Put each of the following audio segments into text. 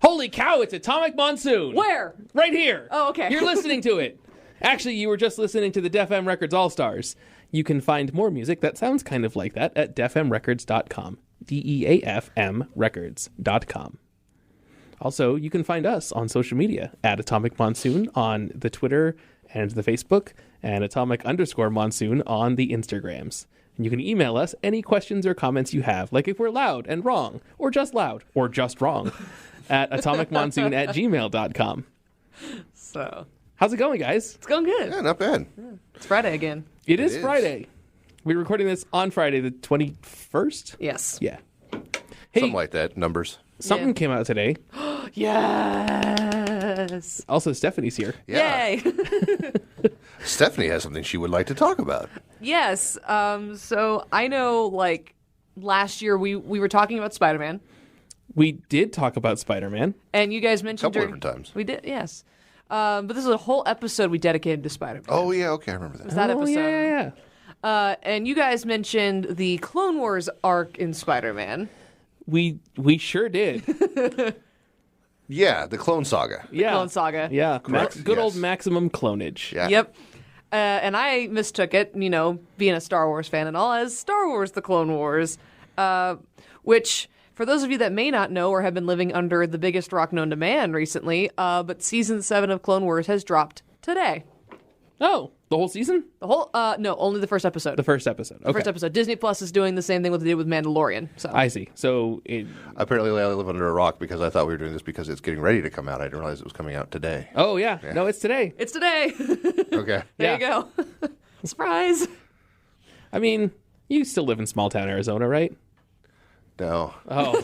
Holy cow, it's Atomic Monsoon. Where? Right here. Oh, okay. You're listening to it. Actually, you were just listening to the Def M Records All-Stars. You can find more music that sounds kind of like that at defmrecords.com. DEAFM records.com. Also, you can find us on social media at Atomic Monsoon on the Twitter and the Facebook, and Atomic_Monsoon on the Instagrams. And you can email us any questions or comments you have, like if we're loud and wrong, or just loud, or just wrong, at atomicmonsoon@gmail.com. So, how's it going, guys? it's going good. Yeah, not bad. It's Friday again. It is Friday. We're recording this on Friday the 21st? Yes. Yeah. Hey, Something like that. Numbers. something came out today. Yes. Also, Stephanie's here. Yeah. Yay. Stephanie has something she would like to talk about. Yes. So I know, like, last year we were talking about Spider-Man, We did talk about Spider-Man. and you guys mentioned Couple different times. We did, yes. But this is a whole episode we dedicated to Spider-Man. Oh, yeah, okay, I remember that. That Oh, episode. yeah. And you guys mentioned the Clone Wars arc in Spider-Man. We sure did. Yeah, the Clone Saga. Yeah. Clone Saga. Yeah. Correct. Good old Yes. maximum clonage. Yeah. Yep. And I mistook it, you know, being a Star Wars fan and all, as Star Wars: The Clone Wars, which, for those of you that may not know or have been living under the biggest rock known to man recently, but Season 7 of Clone Wars has dropped today. Oh, the whole season? The whole, no, only the first episode. The first episode. Okay. First episode. Disney Plus is doing the same thing what they did with Mandalorian. So I see. So, Apparently, I live under a rock because I thought we were doing this because it's getting ready to come out. I didn't realize it was coming out today. oh, yeah. No, it's today. it's today. Okay. There you go. Surprise. I mean, you still live in small town Arizona, right? No. Oh,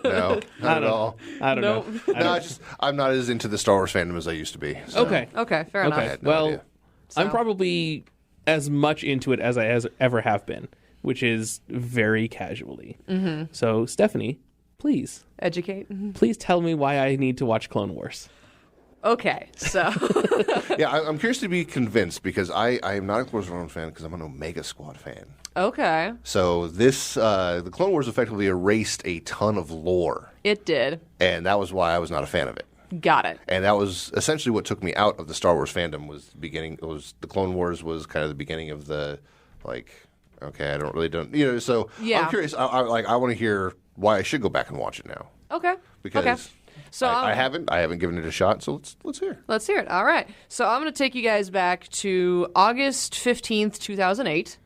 No. Not at all. I don't Nope. know. No, I'm not as into the Star Wars fandom as I used to be. So. Okay. Okay, fair I enough. had no Well, idea. I'm probably as much into it as I ever have been, which is very casually. Mm-hmm. So, Stephanie, please Educate. tell me why I need to watch Clone Wars. Okay, so Yeah, I'm curious to be convinced because I am not a Clone Wars fan because I'm an Omega Squad fan. okay, So this, the Clone Wars effectively erased a ton of lore, it did. and that was why I was not a fan of it. Got it. And that was essentially what took me out of the Star Wars fandom. Was the beginning? It was the Clone Wars was kind of the beginning of the like. Okay, I don't you know. So Yeah. I'm curious. I want to hear why I should go back and watch it now Okay. because okay. So I haven't given it a shot. So let's hear. let's hear it. All right. So I'm going to take you guys back to August 15th, 2008.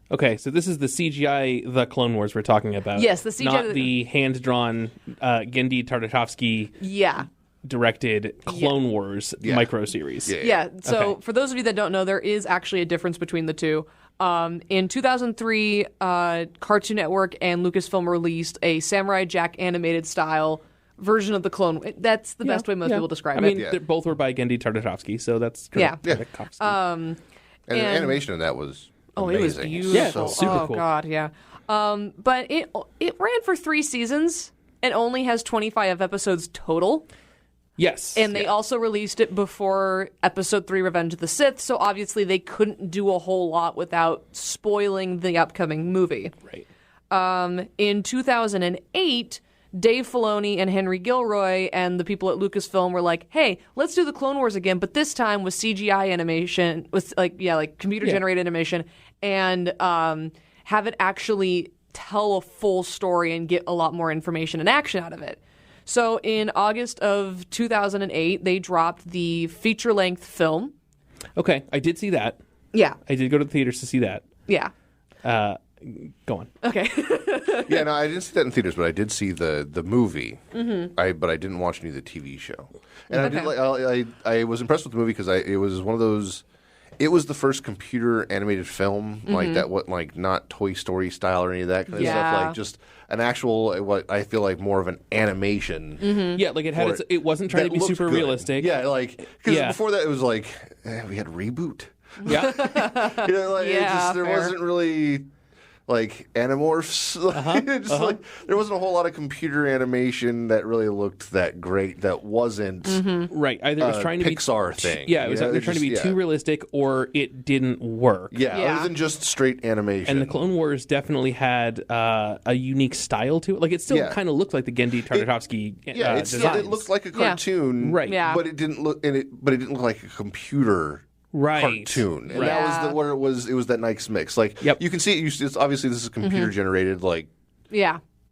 Okay, so this is the CGI The Clone Wars we're talking about. Yes, the CGI Not the hand-drawn Gendy Tartakovsky Yeah. directed Clone Wars micro-series. Yeah. Yeah. So Okay. for those of you that don't know, there is actually a difference between the two. In 2003, Cartoon Network and Lucasfilm released a Samurai Jack animated style version of the Clone. That's the best way most people describe I mean, it. they both were by Gendy Tartakovsky, so that's correct. Yeah. Tartakovsky. And the animation in that was Oh, it was amazing. beautiful. Yeah, super oh, cool. God, yeah. But it ran for 3 seasons and only has 25 episodes total. Yes. And they also released it before Episode 3, Revenge of the Sith, so obviously they couldn't do a whole lot without spoiling the upcoming movie. Right. In 2008, Dave Filoni and Henry Gilroy and the people at Lucasfilm were like, hey, let's do the Clone Wars again, but this time with CGI animation, with computer-generated animation, and have it actually tell a full story and get a lot more information and action out of it. So in August of 2008, they dropped the feature-length film. Okay, I did see that. Yeah. I did go to the theaters to see that. Yeah. Go on. Okay. Yeah, no, I didn't see that in theaters, but I did see the movie. Mm-hmm. But I didn't watch any of the TV show. And I was impressed with the movie because it was one of those. It was the first computer animated film like that. Not Toy Story style or any of that kind of stuff. Like just an actual what I feel like more of an animation. Yeah, like it had it wasn't trying to be super realistic. Yeah, like because before that it was like we had Reboot. Yeah. There Yeah, wasn't really. like Animorphs. Like there wasn't a whole lot of computer animation that really looked that great. That wasn't Right. Either it was trying to Pixar be thing. Yeah, it was either trying to be too realistic or it didn't work. Yeah, other than just straight animation. And the Clone Wars definitely had a unique style to it. Like it still kind of looked like the Gendy Tartakovsky designs. It looked like a cartoon, right? Yeah. But it didn't look like a computer. Cartoon, and that was where it was. It was that nice mix. Like you can see it. It's obviously this is computer generated. Like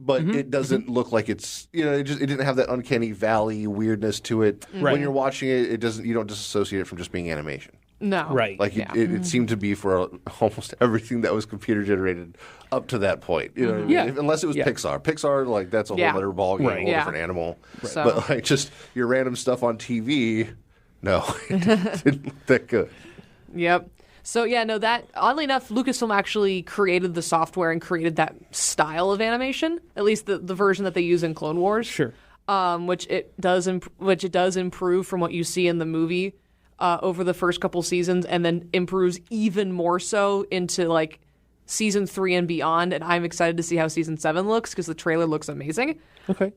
but it doesn't look like it's it didn't have that uncanny valley weirdness to it. When you're watching it, it doesn't. You don't disassociate it from just being animation. No, right? Like it seemed to be for almost everything that was computer generated up to that point. You know, what I mean? Unless it was Pixar. Pixar, like that's a whole other ball game, a whole different animal. Right. So. But like just your random stuff on TV. No, it didn't look that good. Yep. So that oddly enough, Lucasfilm actually created the software and created that style of animation. At least the version that they use in Clone Wars. Sure. Which it does improve from what you see in the movie over the first couple seasons, and then improves even more so into like season 3 and beyond. And I'm excited to see how season 7 looks because the trailer looks amazing. Okay.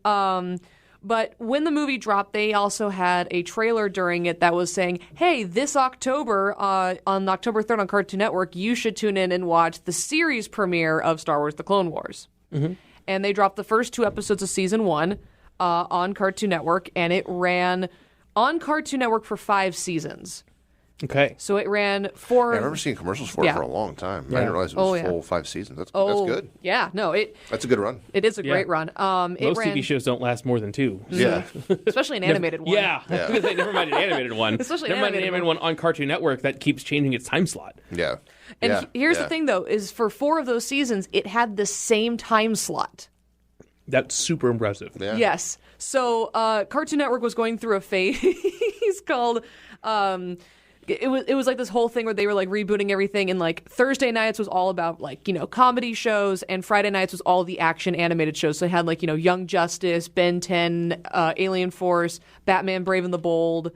But when the movie dropped, they also had a trailer during it that was saying, hey, this October, on October 3rd on Cartoon Network, you should tune in and watch the series premiere of Star Wars The Clone Wars. And they dropped the first 2 episodes of season 1 on Cartoon Network, and it ran on Cartoon Network for 5 seasons. Okay. So it ran 4... I remember seeing commercials for it for a long time. I didn't realize it was full 5 seasons. That's good. Yeah, no, that's a good run. It is a great run. Most TV shows don't last more than 2. Yeah. Especially an animated one. Yeah. Never mind an animated one. Especially never mind an animated one on Cartoon Network that keeps changing its time slot. Yeah. And here's the thing, though, is for 4 of those seasons, it had the same time slot. That's super impressive. Yeah. Yes. So Cartoon Network was going through a phase called... It was like this whole thing where they were like rebooting everything, and like Thursday nights was all about like comedy shows, and Friday nights was all the action animated shows. So it had like Young Justice, Ben 10, Alien Force, Batman Brave and the Bold,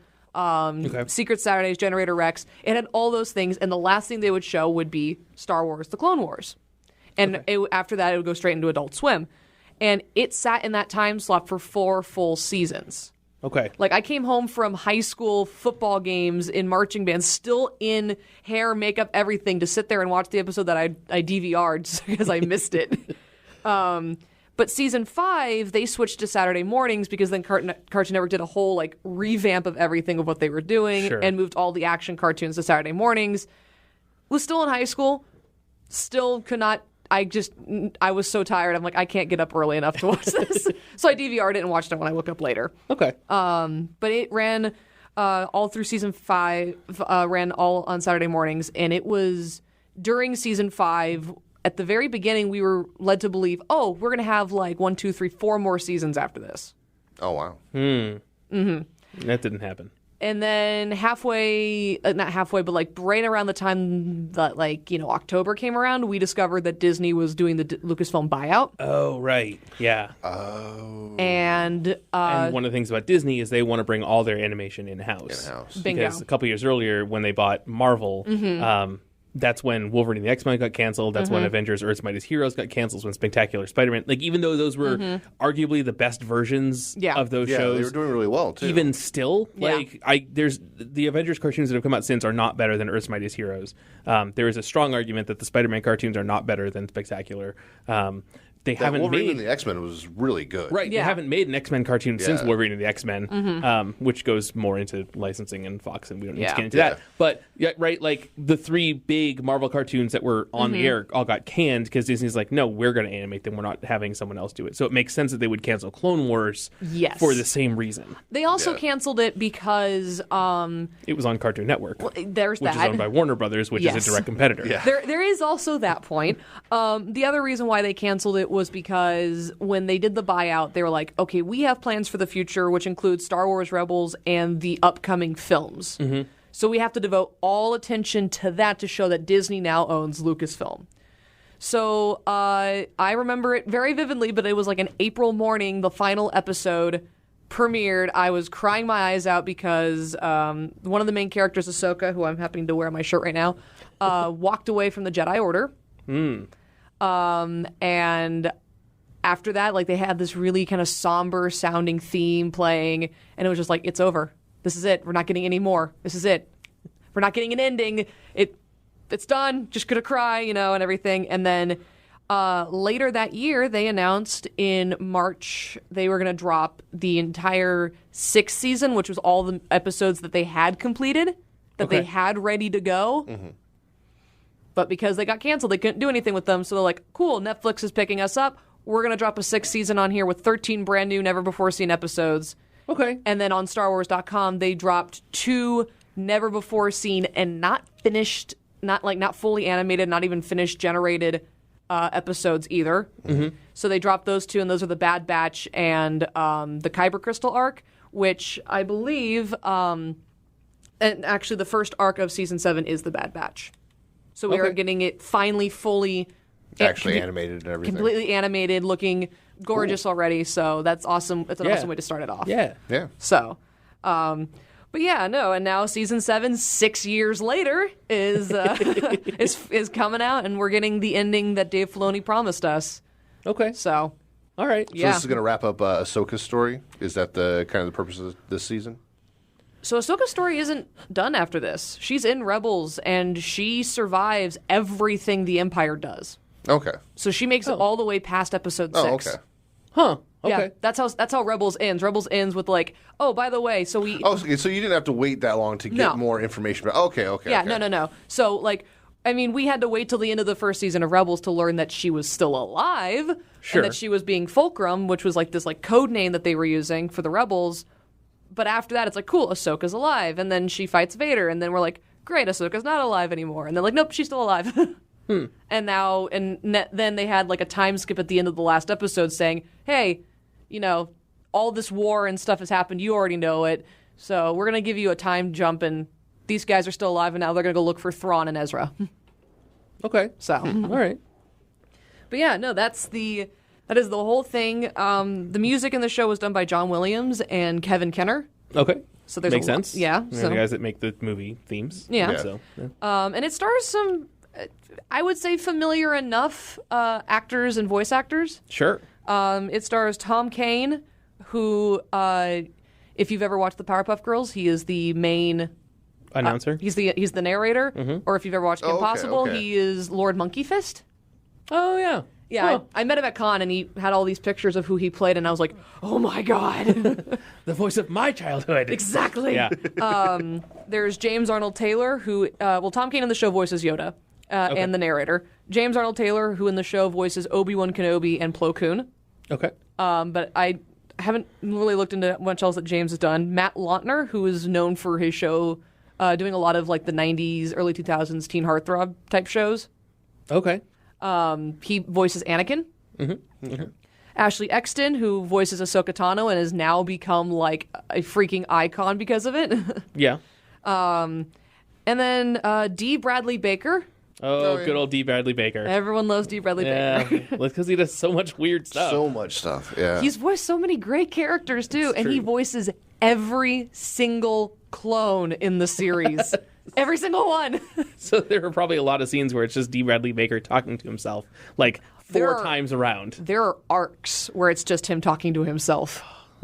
Secret Saturdays, Generator Rex. It had all those things, and the last thing they would show would be Star Wars: The Clone Wars, and after that it would go straight into Adult Swim, and it sat in that time slot for 4 full seasons. Okay. Like, I came home from high school football games in marching bands, still in hair, makeup, everything, to sit there and watch the episode that I DVR'd because I missed it. But season 5, they switched to Saturday mornings because then Cartoon Network did a whole, like, revamp of everything of what they were doing and moved all the action cartoons to Saturday mornings. Was still in high school, still could not... I was so tired. I'm like, I can't get up early enough to watch this. So I DVR'd it and watched it when I woke up later. Okay. But it ran all through season 5, ran all on Saturday mornings. And it was during season 5, at the very beginning, we were led to believe, we're going to have like 1, 2, 3, 4 more seasons after this. Oh, wow. That didn't happen. And then not halfway, but like right around the time that October came around, we discovered that Disney was doing the Lucasfilm buyout. Oh, right. Yeah. Oh. And one of the things about Disney is they want to bring all their animation in-house. Bingo. Because a couple years earlier, when they bought Marvel, that's when Wolverine and the X-Men got canceled. That's when Avengers Earth's Mightiest Heroes got canceled. When Spectacular Spider-Man... Like, even though those were arguably the best versions of those shows... they were doing really well, too. Even still, there's the Avengers cartoons that have come out since are not better than Earth's Mightiest Heroes. There is a strong argument that the Spider-Man cartoons are not better than Spectacular. They haven't Wolverine made and the X-Men was really good. Right. They haven't made an X-Men cartoon since Wolverine and the X-Men, which goes more into licensing and Fox, and we don't need to get into that. But like the 3 big Marvel cartoons that were on the air all got canned because Disney's like, no, we're going to animate them. We're not having someone else do it. So it makes sense that they would cancel Clone Wars for the same reason. They also canceled it because it was on Cartoon Network. There's which is owned by Warner Brothers, which is a direct competitor. Yeah. There is also that point. The other reason why they canceled it was because when they did the buyout, they were like, okay, we have plans for the future, which include Star Wars Rebels and the upcoming films. So we have to devote all attention to that to show that Disney now owns Lucasfilm. So I remember it very vividly, but it was like an April morning, the final episode premiered. I was crying my eyes out because one of the main characters, Ahsoka, who I'm happening to wear on my shirt right now, walked away from the Jedi Order. And after that, like, they had this really kind of somber sounding theme playing, and it was just like, it's over. This is it. We're not getting any more. This is it. We're not getting an ending. It's done. Just gonna cry, and everything. And then later that year, they announced in March they were gonna drop the entire 6th season, which was all the episodes that they had completed, that they had ready to go. Mm-hmm. But because they got canceled, they couldn't do anything with them. So they're like, cool, Netflix is picking us up. We're going to drop a 6th season on here with 13 brand new, never-before-seen episodes. Okay. And then on StarWars.com, they dropped 2 never-before-seen and not finished, not fully animated, not even finished generated episodes either. Mm-hmm. So they dropped those 2, and those are the Bad Batch and the Kyber Crystal arc, which I believe, and actually the first arc of Season 7 is the Bad Batch. So we are getting it finally fully... Actually animated and everything. Completely animated, looking gorgeous already. So that's awesome. It's an awesome way to start it off. Yeah. Yeah. So, but yeah, no. And now Season 7, 6 years later, is is coming out, and we're getting the ending that Dave Filoni promised us. Okay. So, all right. So this is going to wrap up Ahsoka's story? Is that the kind of the purpose of this season? So Ahsoka's story isn't done after this. She's in Rebels, and she survives everything the Empire does. Okay. So she makes it all the way past episode 6. Oh, okay. Huh. Okay. Yeah, that's how Rebels ends. Rebels ends with like, oh, by the way, so we... Oh, okay, so you didn't have to wait that long to get more information. Okay. Yeah, okay. No. So, like, I mean, we had to wait till the end of the first season of Rebels to learn that she was still alive. Sure. And that she was being Fulcrum, which was like this like code name that they were using for the Rebels. But after that, it's like, cool, Ahsoka's alive. And then she fights Vader. And then we're like, great, Ahsoka's not alive anymore. And they're like, nope, she's still alive. And now, then they had like a time skip at the end of the last episode saying, hey, all this war and stuff has happened. You already know it. So we're going to give you a time jump, and these guys are still alive, and now they're going to go look for Thrawn and Ezra. Okay. So, all right. But yeah, no, that is the whole thing. The music in the show was done by John Williams and Kevin Kenner. Okay. So there's makes sense. Yeah. They're the guys that make the movie themes. Yeah. So, and it stars some, I would say, familiar enough actors and voice actors. Sure. It stars Tom Kane, who, if you've ever watched the Powerpuff Girls, he is the main announcer. He's the narrator. Mm-hmm. Or if you've ever watched Kim Possible, he is Lord Monkey Fist. Oh yeah. Yeah, huh. I met him at con, and he had all these pictures of who he played, and I was like, oh my god. The voice of my childhood. Exactly. Yeah. There's James Arnold Taylor, who, Tom Kane in the show voices Yoda and the narrator. James Arnold Taylor, who in the show voices Obi-Wan Kenobi and Plo Koon. Okay. But I haven't really looked into much else that James has done. Matt Lautner, who is known for his show doing a lot of like the 90s, early 2000s teen heartthrob type shows. Okay. He voices Anakin. Mm-hmm. Mm-hmm. Ashley Eckstein, who voices Ahsoka Tano and has now become like a freaking icon because of it. Yeah. And then D. Bradley Baker. Oh, good old D. Bradley Baker. Everyone loves D. Bradley Baker. Yeah, because he does so much weird stuff. So much stuff, yeah. He's voiced so many great characters, too. It's and true. he voices every single clone in the series. Every single one. So there are probably a lot of scenes where it's just D. Bradley Baker talking to himself, like four times around. There are arcs where it's just him talking to himself.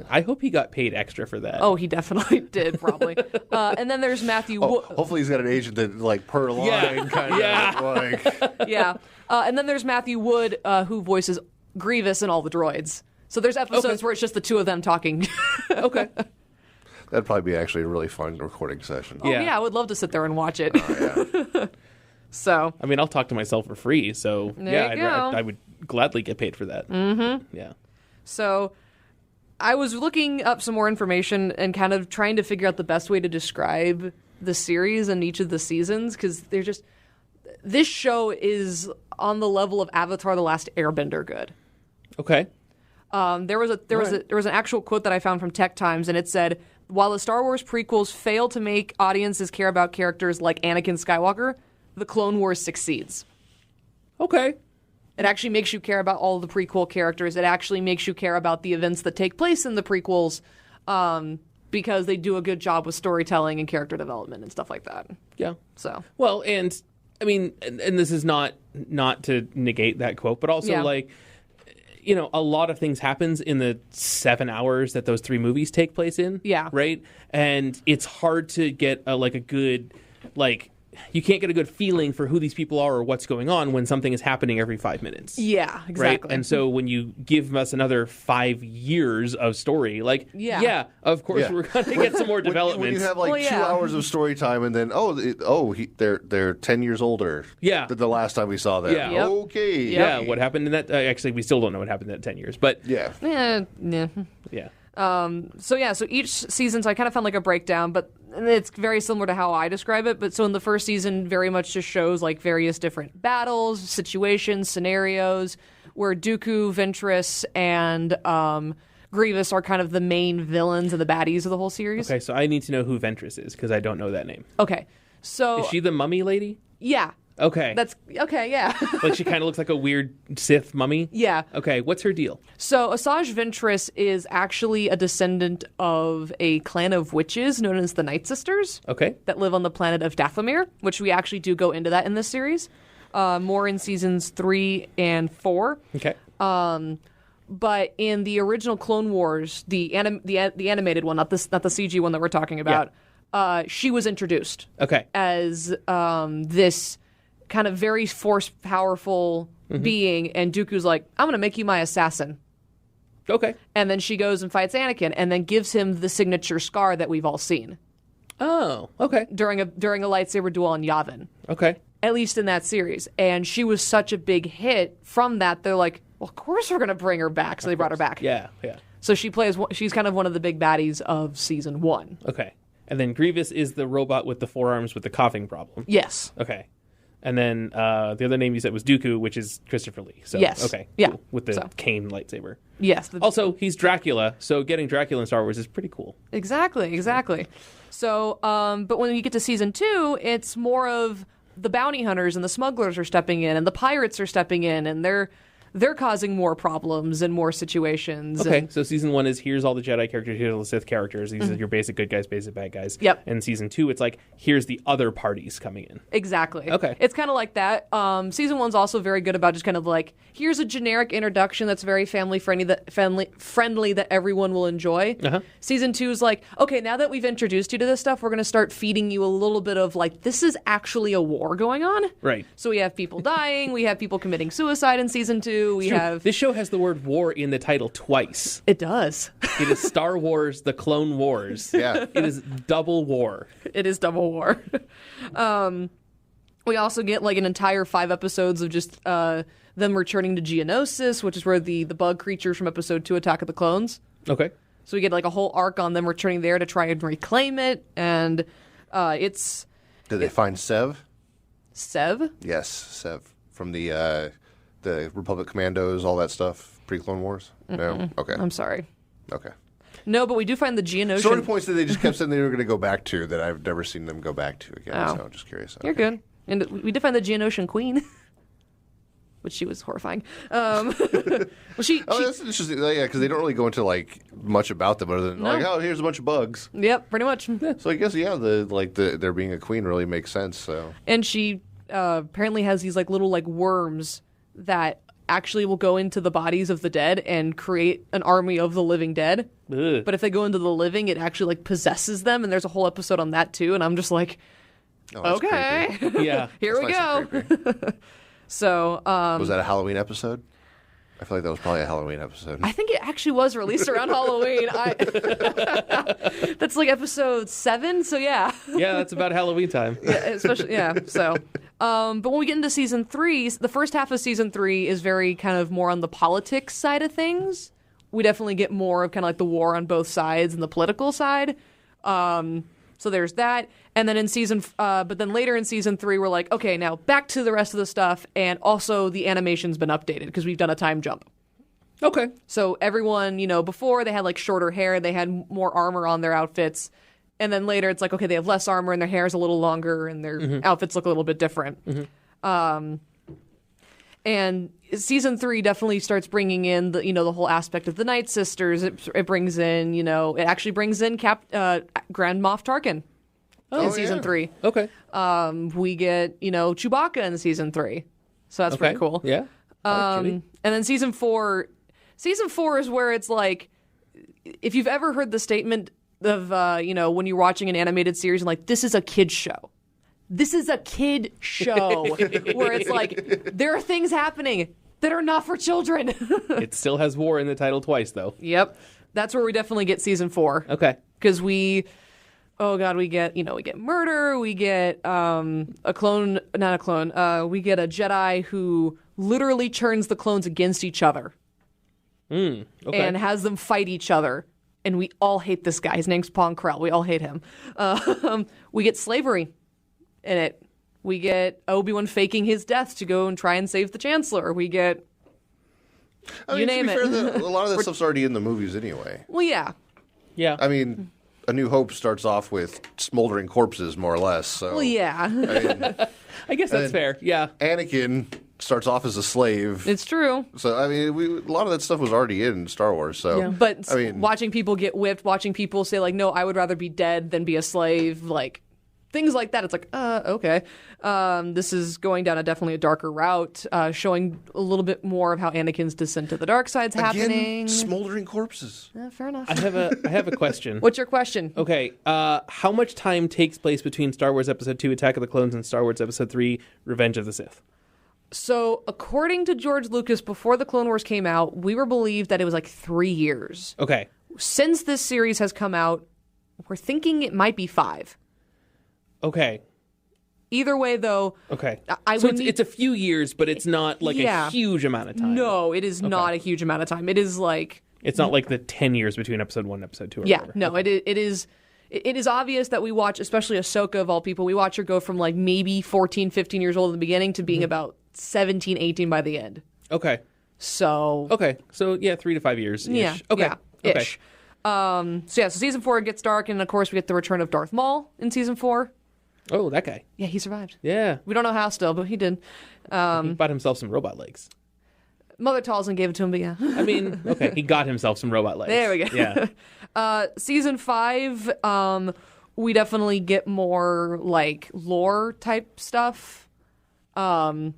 I hope he got paid extra for that. Oh, he definitely did, probably. And then there's Matthew Wood. Hopefully he's got an agent that, like, per line kind of, like... Yeah. And then there's Matthew Wood, who voices Grievous and all the droids. So there's episodes where it's just the two of them talking. Okay. That'd probably be actually a really fun recording session. Oh, yeah, I would love to sit there and watch it. Oh, yeah. So. I mean, I'll talk to myself for free, so There you go. I would gladly get paid for that. Mm-hmm. Yeah. So I was looking up some more information and kind of trying to figure out the best way to describe the series and each of the seasons, because they're just... This show is on the level of Avatar: The Last Airbender good. Okay. There was an actual quote that I found from Tech Times, and it said, while the Star Wars prequels fail to make audiences care about characters like Anakin Skywalker, the Clone Wars succeeds. Okay. It actually makes you care about all the prequel characters. It actually makes you care about the events that take place in the prequels, because they do a good job with storytelling and character development and stuff like that. Yeah. So. Well, and I mean, and this is not to negate that quote, but also like, you know, a lot of things happens in the 7 hours that those 3 movies take place in. Yeah. Right? And it's hard to get a good, like, you can't get a good feeling for who these people are or what's going on when something is happening every 5 minutes. Yeah, exactly. Right? And so when you give us another 5 years of story, like, of course we're going to get some more development. When you have like 2 hours of story time and then, they're 10 years older than the last time we saw them. Yeah. Yep. Okay. Yeah, what happened in that? Actually, we still don't know what happened in that 10 years, but... Yeah. Yeah. So each season, so I kind of found like a breakdown, but it's very similar to how I describe it. But so in the first season, very much just shows like various different battles, situations, scenarios, where Dooku, Ventress, and Grievous are kind of the main villains and the baddies of the whole series. Okay, so I need to know who Ventress is, because I don't know that name. Okay, so... Is she the mummy lady? Yeah. Okay. That's okay, yeah. Like she kind of looks like a weird Sith mummy? Yeah. Okay, what's her deal? So Asajj Ventress is actually a descendant of a clan of witches known as the Night Sisters. Okay. That live on the planet of Dathomir, which we actually do go into that in this series. More in seasons 3 and 4. Okay. But in the original Clone Wars, the animated one, not the CG one that we're talking about, she was introduced. Okay. As this kind of very powerful being, and Dooku's like, I'm going to make you my assassin. Okay. And then she goes and fights Anakin, and then gives him the signature scar that we've all seen. Oh, okay. During a lightsaber duel on Yavin. Okay. At least in that series. And she was such a big hit from that, they're like, well, of course we're going to bring her back. So they brought her back. Yeah. So she's kind of one of the big baddies of season 1. Okay. And then Grievous is the robot with the forearms with the coughing problem. Yes. Okay. And then the other name you said was Dooku, which is Christopher Lee. So, yes. Okay. Yeah. Cool. With the cane lightsaber. Yes. Also, he's Dracula, so getting Dracula in Star Wars is pretty cool. Exactly. So, but when you get to season 2, it's more of the bounty hunters and the smugglers are stepping in, and the pirates are stepping in, and they're causing more problems and more situations. Okay, so season 1 is here's all the Jedi characters, here's all the Sith characters, these are your basic good guys, basic bad guys. Yep. And season 2, it's like, here's the other parties coming in. Exactly. Okay. It's kind of like that. Season 1's also very good about just kind of like, here's a generic introduction that's very family friendly that everyone will enjoy. Uh-huh. Season 2 is like, okay, now that we've introduced you to this stuff, we're going to start feeding you a little bit of like, this is actually a war going on. Right. So we have people dying, we have people committing suicide in season 2. This show has the word war in the title twice. It does. It is Star Wars, The Clone Wars. Yeah. It is double war. It is double war. We also get like an entire 5 episodes of just them returning to Geonosis, which is where the bug creatures from episode 2 Attack of the Clones. Okay. So we get like a whole arc on them returning there to try and reclaim it, and it's... Did they find Sev? Sev? Yes, Sev. From the Republic Commandos, all that stuff, pre-Clone Wars? No? Okay. I'm sorry. Okay. No, but we do find the Geonosian... Story points that they just kept saying they were going to go back to that I've never seen them go back to again, so I'm just curious. You're good. And we did find the Geonosian Queen, which she was horrifying. Well, that's interesting. Yeah, because they don't really go into like much about them other than like, oh, here's a bunch of bugs. Yep, pretty much. So I guess there being a queen really makes sense. So and she apparently has these like little like worms that actually will go into the bodies of the dead and create an army of the living dead. Ugh. But if they go into the living, it actually like possesses them, and there's a whole episode on that too. And I'm just like, okay, yeah, here we go. So, was that a Halloween episode? I feel like that was probably a Halloween episode. I think it actually was released around Halloween. That's like episode 7, so yeah. Yeah, that's about Halloween time. Yeah, especially, yeah, so. But when we get into season 3, the first half of season 3 is very kind of more on the politics side of things. We definitely get more of kind of like the war on both sides and the political side. So there's that. And then but then later in season 3, we're like, okay, now back to the rest of the stuff. And also the animation's been updated because we've done a time jump. Okay. So everyone, before they had like shorter hair, they had more armor on their outfits. And then later it's like, okay, they have less armor and their hair is a little longer and their outfits look a little bit different. And season 3 definitely starts bringing in the whole aspect of the Night Sisters. It brings in, it actually brings in Grand Moff Tarkin. in season 3. Okay. We get, Chewbacca in season 3. So that's pretty cool. Yeah. I like Chewie. And then season 4 is where it's like, if you've ever heard the statement of, when you're watching an animated series and like, this is a kid's show. This is a kid show where it's like, there are things happening that are not for children. It still has war in the title twice, though. Yep. That's where we definitely get season 4. Okay. Because we get murder, we get a clone, not a clone, we get a Jedi who literally turns the clones against each other. Okay. And has them fight each other. And we all hate this guy. His name's Pong Krell. We all hate him. We get slavery in it. We get Obi-Wan faking his death to go and try and save the Chancellor. We get... to be fair, a lot of that stuff's already in the movies anyway. Well, yeah. Yeah. I mean, A New Hope starts off with smoldering corpses, more or less. So, Well, yeah. I guess that's fair. Yeah. Anakin starts off as a slave. It's true. So, I mean, a lot of that stuff was already in Star Wars. So, Yeah. But I mean, watching people get whipped, watching people say, like, no, I would rather be dead than be a slave, like... Things like that. It's like, okay. This is going down definitely a darker route, showing a little bit more of how Anakin's descent to the dark side's happening. Smoldering corpses. Fair enough. I have a question. What's your question? Okay. How much time takes place between Star Wars Episode 2, Attack of the Clones, and Star Wars Episode 3, Revenge of the Sith? So, according to George Lucas, before the Clone Wars came out, we were believed that it was like 3 years. Okay. Since this series has come out, we're thinking it might be 5. Okay. Either way, though, Okay. so it's a few years, but it's not like a huge amount of time. No, it is not a huge amount of time. It is like... It's not like the 10 years between Episode 1 and Episode 2 or Yeah, whatever. no, Okay. it is obvious that we watch, especially Ahsoka of all people, we watch her go from like maybe 14, 15 years old in the beginning to being about 17, 18 by the end. Okay. So... Okay. So, yeah, 3 to 5 years. Yeah. Okay. Yeah, Okay. ish. So season 4 gets dark, and of course we get the return of Darth Maul in season 4. Oh, that guy. Yeah, he survived. Yeah. We don't know how still, but he did. He bought himself some robot legs. Mother Talzin gave it to him, but yeah. I mean, okay, he got himself some robot legs. There we go. Yeah. Season 5, we definitely get more like lore type stuff. Not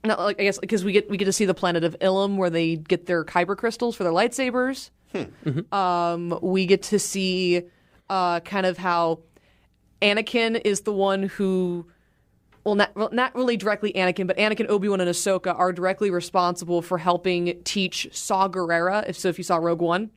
like, I guess because we get to see the planet of Ilum where they get their kyber crystals for their lightsabers. We get to see kind of how Anakin is the one who, not really directly Anakin, but Anakin, Obi-Wan, and Ahsoka are directly responsible for helping teach Saw Gerrera. If you saw Rogue One,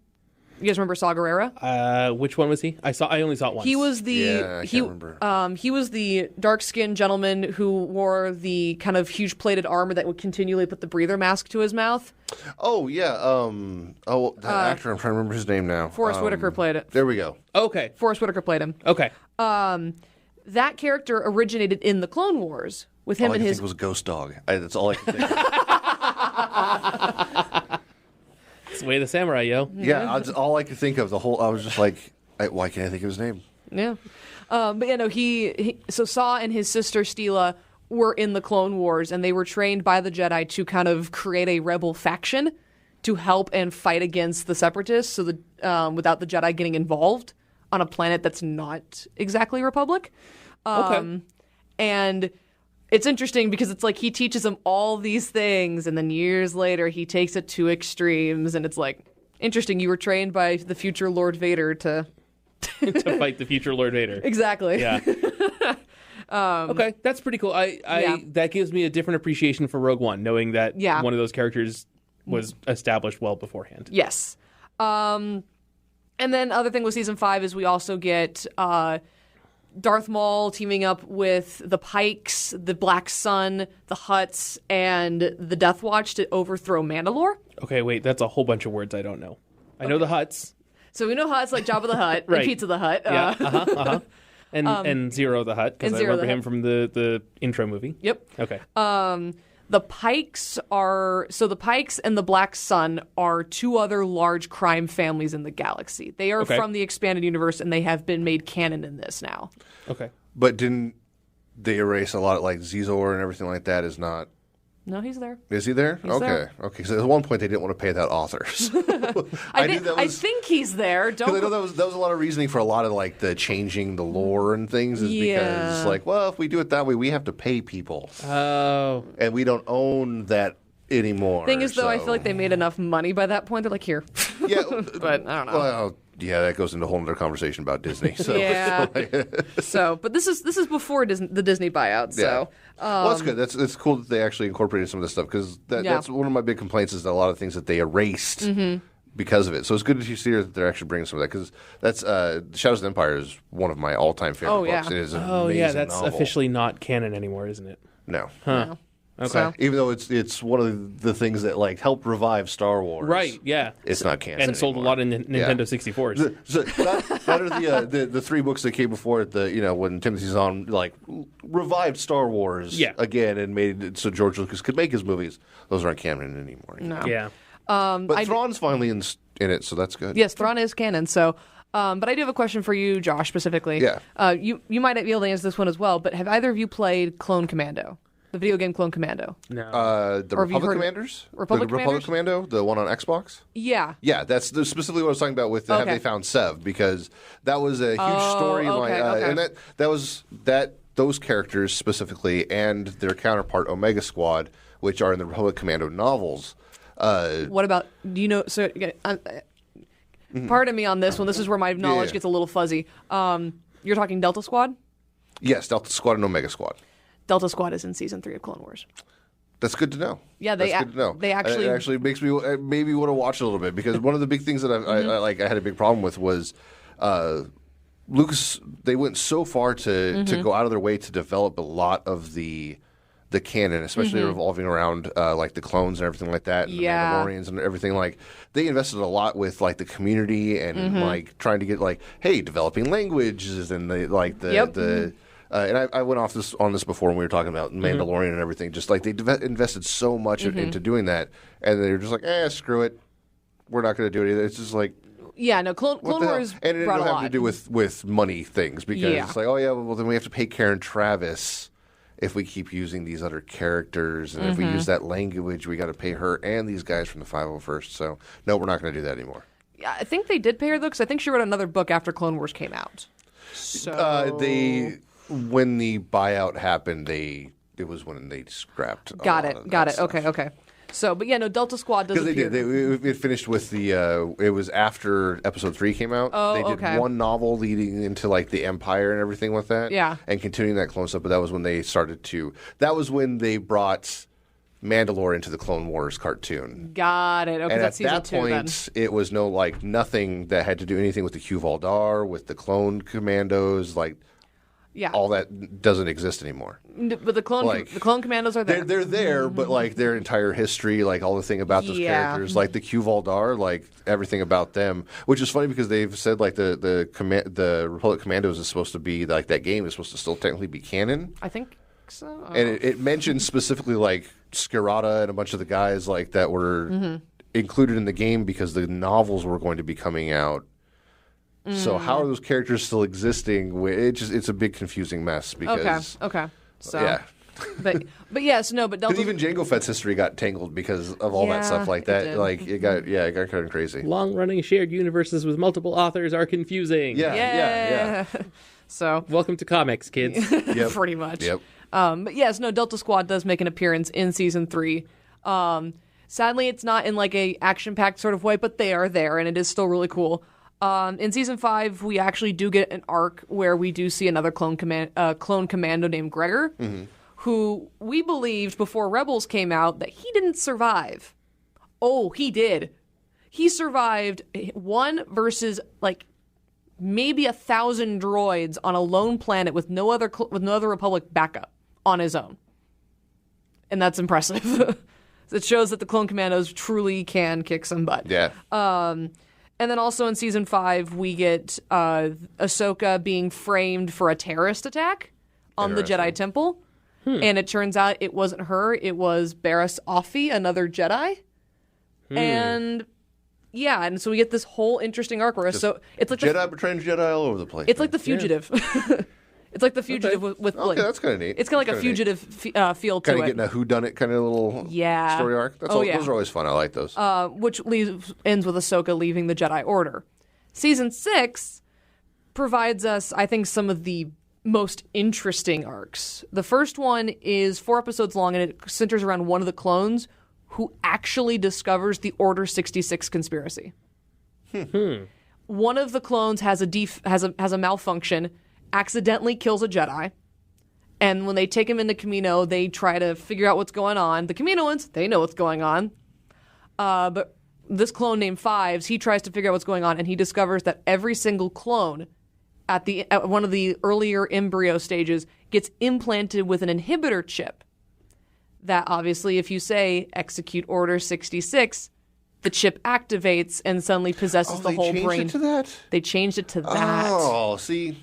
you guys remember Saw Gerrera? Which one was he? I only saw it once. He was I can't remember. He was the dark-skinned gentleman who wore the kind of huge plated armor that would continually put the breather mask to his mouth. Oh, yeah. That actor, I'm trying to remember his name now. Forrest Whitaker played it. There we go. Okay. Forrest Whitaker played him. Okay. That character originated in the Clone Wars with him All I and could his... think was Ghost Dog. That's all I could think of. It's the way of the samurai, yo. Yeah, all I could think of. I was just like, why can't I think of his name? Yeah. But yeah, no, so Saw and his sister Steela were in the Clone Wars, and they were trained by the Jedi to kind of create a rebel faction to help and fight against the Separatists, so without the Jedi getting involved on a planet that's not exactly Republic. Okay. And it's interesting because it's like he teaches them all these things, and then years later he takes it to extremes, and it's like, interesting, you were trained by the future Lord Vader to... to fight the future Lord Vader. Exactly. Yeah. Okay, that's pretty cool. That gives me a different appreciation for Rogue One, knowing that one of those characters was established well beforehand. Yes. And then other thing with season 5 is we also get Darth Maul teaming up with the Pikes, the Black Sun, the Hutts, and the Death Watch to overthrow Mandalore. Okay, wait, that's a whole bunch of words I don't know. I know the Hutts. So we know Hutts like Jabba the Hutt Right. and Pizza the Hutt. Yeah, And Zero the Hutt, because I Zero the remember him Hutt. from the intro movie. Yep. Okay. The Pikes and the Black Sun are two other large crime families in the galaxy. They are from the expanded universe, and they have been made canon in this now. Okay. But didn't they erase a lot of, like, Zizor and everything like that is not No, he's there. Is he there? He's okay. there. Okay. So at one point they didn't want to pay that author. So I think he's there. Because I know that was a lot of reasoning for a lot of like the changing the lore and things is because like, well, if we do it that way, we have to pay people. Oh. And we don't own that anymore. Thing is, though, I feel like they made enough money by that point. They're like, here. Yeah. But I don't know. Well, yeah, that goes into a whole other conversation about Disney. So. Yeah. But this is before the Disney buyout. So. Well, that's good. It's cool that they actually incorporated some of this stuff because that's one of my big complaints is that a lot of things that they erased because of it. So it's good to see that they're actually bringing some of that because that's Shadows of the Empire is one of my all-time favorite books. It is an amazing that's novel. officially not canon anymore, isn't it? No. Huh. No. Okay. So. Even though it's one of the things that like helped revive Star Wars. Right, yeah. It's not canon And sold a lot of Nintendo 64s. So that are the three books that came before it, when Timothy Zahn like revived Star Wars again and made it so George Lucas could make his movies. Those aren't canon anymore. No. Yeah. But Thrawn's finally in it, so that's good. Yes, Thrawn is canon. So, but I do have a question for you, Josh, specifically. Yeah. You might be able to answer this one as well. But have either of you played Clone Commando, the video game Clone Commando? No. The Or have you Republic heard- Commanders? Republic the Republic Commanders? Commando, the one on Xbox? Yeah. Yeah, that's specifically what I was talking about with Have They Found Sev, because that was a huge storyline. okay. And that was those characters specifically and their counterpart, Omega Squad, which are in the Republic Commando novels. What about, do you know, so pardon me on this one. This is where my knowledge gets a little fuzzy. You're talking Delta Squad? Yes, Delta Squad and Omega Squad. Delta Squad is in season 3 of Clone Wars. That's good to know. Yeah, That's good to know. they actually it actually makes me maybe want to watch it a little bit because one of the big things that I had a big problem with was Lucas. They went so far to go out of their way to develop a lot of the canon, especially revolving around like the clones and everything like that, and the Mandalorians and everything. Like they invested a lot with like the community and like trying to get like, hey, developing languages and the and I went off on this before when we were talking about Mandalorian and everything. Just like they invested so much into doing that, and they're just like, screw it, we're not going to do it either. It's just like. Yeah, no, Clone Wars and it brought don't a have lot. to do with money things because it's like, well, then we have to pay Karen Travis if we keep using these other characters, and if we use that language, we got to pay her and these guys from the 501st. So no, we're not going to do that anymore. Yeah, I think they did pay her though, because I think she wrote another book after Clone Wars came out. So When the buyout happened, it was when they scrapped. Got it. Okay. So, but yeah, no, Delta Squad does Because they appear. did. It finished with the. It was after Episode 3 came out. Oh, they did okay. one novel leading into like the Empire and everything with that. Yeah. And continuing that clone stuff. But that was when they started to. That was when they brought Mandalore into the Clone Wars cartoon. Got it. Okay, And that's at that season 2 then. point, it was nothing that had to do anything with the Q Valdar, with the clone commandos, like. Yeah. All that doesn't exist anymore. But the clone commandos are there. They're there, but like their entire history, like all the thing about those characters, like the Q Valdar, like everything about them, which is funny because they've said like the Republic Commandos is supposed to be like that game is supposed to still technically be canon. I think so. And it mentions specifically like Skirata and a bunch of the guys like that were included in the game because the novels were going to be coming out. So how are those characters still existing? It's a big confusing mess because Okay. So yeah. but yes, no, but Delta Because even Jango Fett's history got tangled because of all that stuff like it that. did. Like it got kind of crazy. Long-running shared universes with multiple authors are confusing. Yeah. So Welcome to comics, kids. Yep. pretty much. Yep. But yes, no, Delta Squad does make an appearance in season 3. Sadly, it's not in like a action-packed sort of way, but they are there, and it is still really cool. In season 5, we actually do get an arc where we do see another clone commando named Gregor, who we believed before Rebels came out that he didn't survive. Oh, he did. He survived 1 versus like maybe 1,000 droids on a lone planet with no other Republic backup on his own, and that's impressive. It shows that the clone commandos truly can kick some butt. Yeah. And then also in season 5, we get Ahsoka being framed for a terrorist attack on the Jedi Temple. And it turns out it wasn't her. It was Barriss Offee, another Jedi. And yeah, and so we get this whole interesting arc where it's like Jedi betraying Jedi all over the place. it's like The Fugitive. It's like The Fugitive with Okay, that's kind of neat. It's kind of like a fugitive feel to Kind it. of getting a whodunit kind of little story arc. Those are always fun. I like those. Which ends with Ahsoka leaving the Jedi Order. Season 6 provides us, I think, some of the most interesting arcs. The first one is 4 episodes long, and it centers around one of the clones who actually discovers the Order 66 conspiracy. One of the clones has a malfunction, accidentally kills a Jedi, and when they take him into Kamino, they try to figure out what's going on. The Kaminoans, they know what's going on, but this clone named Fives, he tries to figure out what's going on, and he discovers that every single clone at one of the earlier embryo stages gets implanted with an inhibitor chip. That obviously, if you say execute Order 66, the chip activates and suddenly possesses the whole brain. They changed it to that? They changed it to that. Oh, see,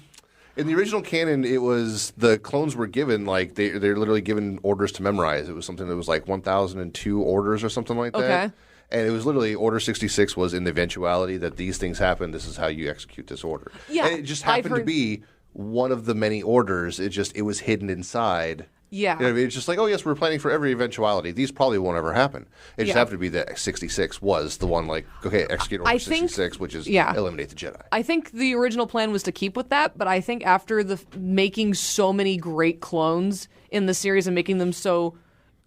in the original canon, it was the clones were given, like, they're literally given orders to memorize. It was something that was like 1,002 orders or something like that. Okay. And it was literally Order 66 was in the eventuality that these things happen, this is how you execute this order. Yeah, and it just happened to be one of the many orders. It was hidden inside. Yeah. You know what I mean? It's just like, oh, yes, we're planning for every eventuality. These probably won't ever happen. It just happened to be that 66 was the one, like, okay, execute Order 66, which is eliminate the Jedi. I think the original plan was to keep with that, but I think after making so many great clones in the series and making them so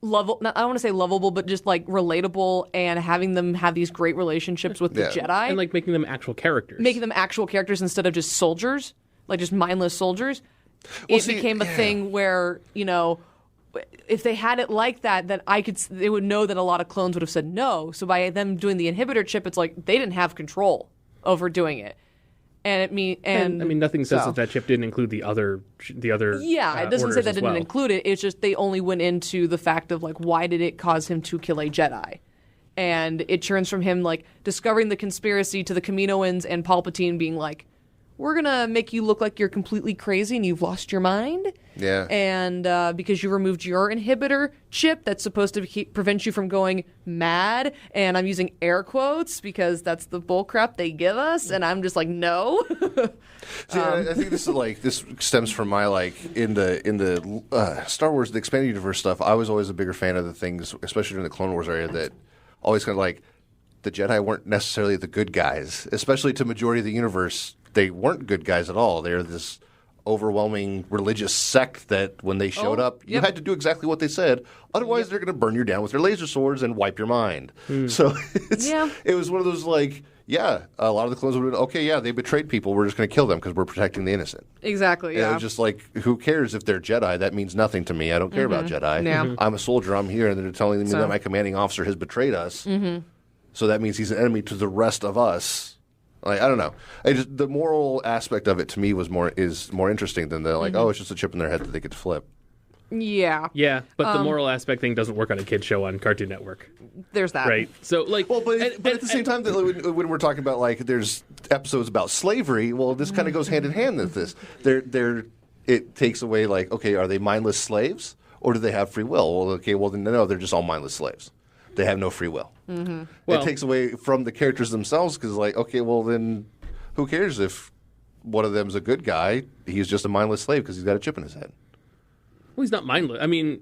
I don't want to say lovable, but just like relatable, and having them have these great relationships with the Jedi. And like making them actual characters. Making them actual characters instead of just soldiers, like just mindless soldiers. It became a thing where, you know, if they had it like that, then they would know that a lot of clones would have said no. So by them doing the inhibitor chip, it's like they didn't have control over doing it. And I mean, nothing says that chip didn't include the other. Yeah, it doesn't say that didn't include it. It's just they only went into the fact of like, why did it cause him to kill a Jedi? And it turns from him like discovering the conspiracy to the Kaminoans and Palpatine being like, we're gonna make you look like you're completely crazy and you've lost your mind. Yeah. And because you removed your inhibitor chip that's supposed to prevent you from going mad, and I'm using air quotes because that's the bullcrap they give us, and I'm just like, no. See, I think this stems from my in the Star Wars, the expanded universe stuff. I was always a bigger fan of the things, especially during the Clone Wars area, that always kind of like the Jedi weren't necessarily the good guys, especially to majority of the universe. They weren't good guys at all. They're this overwhelming religious sect that when they showed up, you had to do exactly what they said. Otherwise, they're going to burn you down with their laser swords and wipe your mind. So it was one of those like, a lot of the clones would have been, they betrayed people. We're just going to kill them because we're protecting the innocent. Exactly, And it was just like, who cares if they're Jedi? That means nothing to me. I don't care about Jedi. Yeah. I'm a soldier. I'm here. And they're telling me that my commanding officer has betrayed us. So that means he's an enemy to the rest of us. Like, I don't know. The moral aspect of it to me is more interesting than the it's just a chip in their head that they could flip. Yeah. Yeah, but the moral aspect thing doesn't work on a kid's show on Cartoon Network. There's that. Right. So like, but at the same time, when we're talking about like there's episodes about slavery, well, this kind of goes hand in hand with this. It takes away like, okay, are they mindless slaves or do they have free will? Well, okay, well then no, they're just all mindless slaves. They have no free will. Well, it takes away from the characters themselves because, like, okay, well, then who cares if one of them's a good guy? He's just a mindless slave because he's got a chip in his head. Well, he's not mindless. I mean,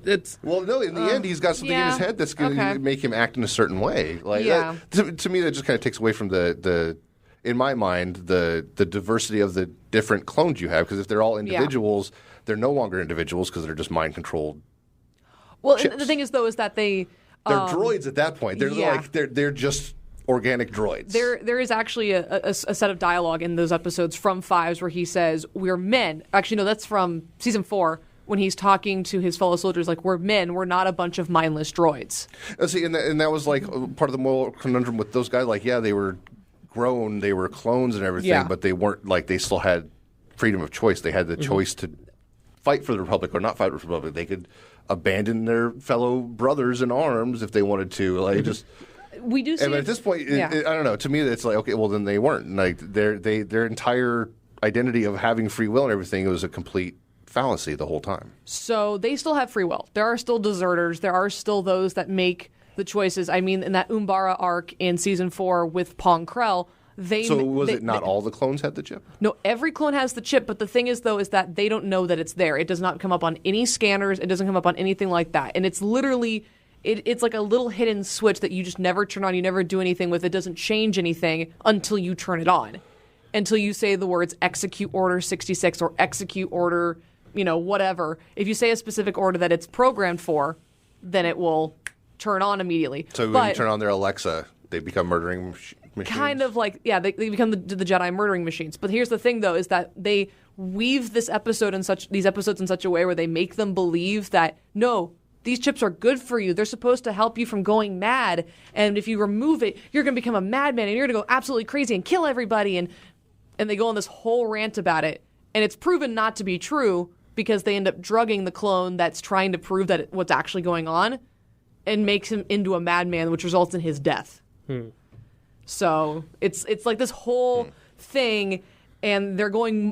it's... Well, no, in the end, he's got something in his head that's going to make him act in a certain way. Like, to me, that just kind of takes away from in my mind, the diversity of the different clones you have. Because if they're all individuals, they're no longer individuals because they're just mind-controlled chips. The thing is, though, is that they... They're droids at that point. They're they're just organic droids. There is actually a set of dialogue in those episodes from Fives where he says, we're men. Actually, no, that's from season 4 when he's talking to his fellow soldiers like, we're men, we're not a bunch of mindless droids. See, and that was like part of the moral conundrum with those guys. Like, they were grown, they were clones and everything, but they weren't like, they still had freedom of choice. They had the choice to fight for the Republic or not fight for the Republic. They could abandon their fellow brothers in arms if they wanted to. Like, just we do see. And at this point, I don't know. To me, it's like, okay, well, then they weren't. Like their entire identity of having free will and everything, it was a complete fallacy the whole time. So they still have free will. There are still deserters. There are still those that make the choices. I mean, in that Umbara arc in season 4 with Pong Krell, So was it not all the clones had the chip? No, every clone has the chip, but the thing is, though, is that they don't know that it's there. It does not come up on any scanners. It doesn't come up on anything like that. And it's literally, it's like a little hidden switch that you just never turn on. You never do anything with. It doesn't change anything until you turn it on. Until you say the words execute order 66 or execute order, whatever. If you say a specific order that it's programmed for, then it will turn on immediately. So when you turn on their Alexa, they become murdering machines? Kind of like, yeah, they become the Jedi murdering machines. But here's the thing, though, is that they weave these episodes in such a way where they make them believe that, no, these chips are good for you. They're supposed to help you from going mad. And if you remove it, you're going to become a madman and you're going to go absolutely crazy and kill everybody. And they go on this whole rant about it. And it's proven not to be true because they end up drugging the clone that's trying to prove that what's actually going on and makes him into a madman, which results in his death. So it's like this whole thing, and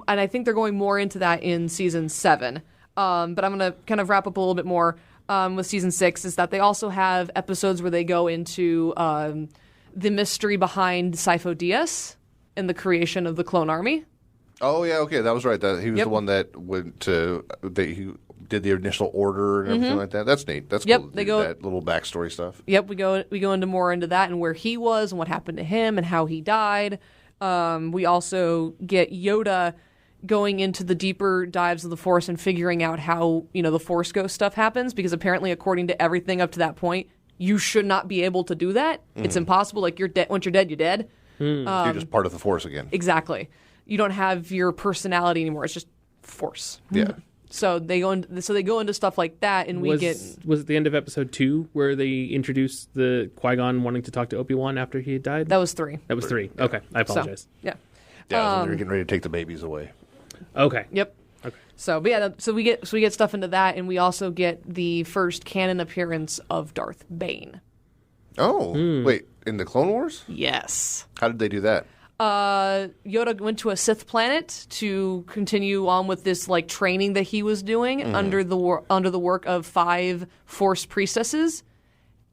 I think they're going more into that in season 7. But I'm going to kind of wrap up a little bit more with season 6, is that they also have episodes where they go into the mystery behind Sifo Dyas and the creation of the clone army. Oh yeah, okay, that was right. He was the one that went to he did the initial order and everything like that. That's neat. That's cool. They go that little backstory stuff. Yep, we go into that and where he was and what happened to him and how he died. We also get Yoda going into the deeper dives of the Force and figuring out how the Force Ghost stuff happens, because apparently, according to everything up to that point, you should not be able to do that. It's impossible. Like, you're dead. Once you're dead, you're dead. You're just part of the Force again. Exactly. You don't have your personality anymore. It's just Force. Yeah. So they go into stuff like that, and was it the end of episode 2 where they introduced the Qui-Gon wanting to talk to Obi-Wan after he had died? That was 3. That was 3. Okay, I apologize. So, yeah. Yeah, when they were getting ready to take the babies away. Okay. Yep. Okay. So, but yeah, so we get stuff into that, and we also get the first canon appearance of Darth Bane. Oh, wait, in the Clone Wars? Yes. How did they do that? Yoda went to a Sith planet to continue on with this like training that he was doing under the work of 5 Force priestesses.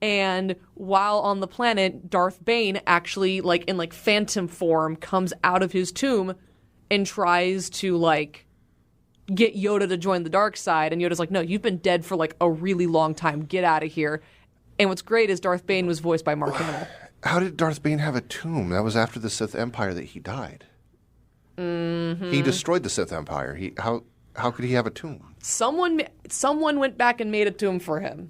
And while on the planet, Darth Bane actually, like in like phantom form, comes out of his tomb and tries to like get Yoda to join the dark side. And Yoda's like, "No, you've been dead for like a really long time. Get out of here." And what's great is Darth Bane was voiced by Mark Hamill. How did Darth Bane have a tomb? That was after the Sith Empire that he died. Mm-hmm. He destroyed the Sith Empire. How could he have a tomb? Someone went back and made a tomb for him.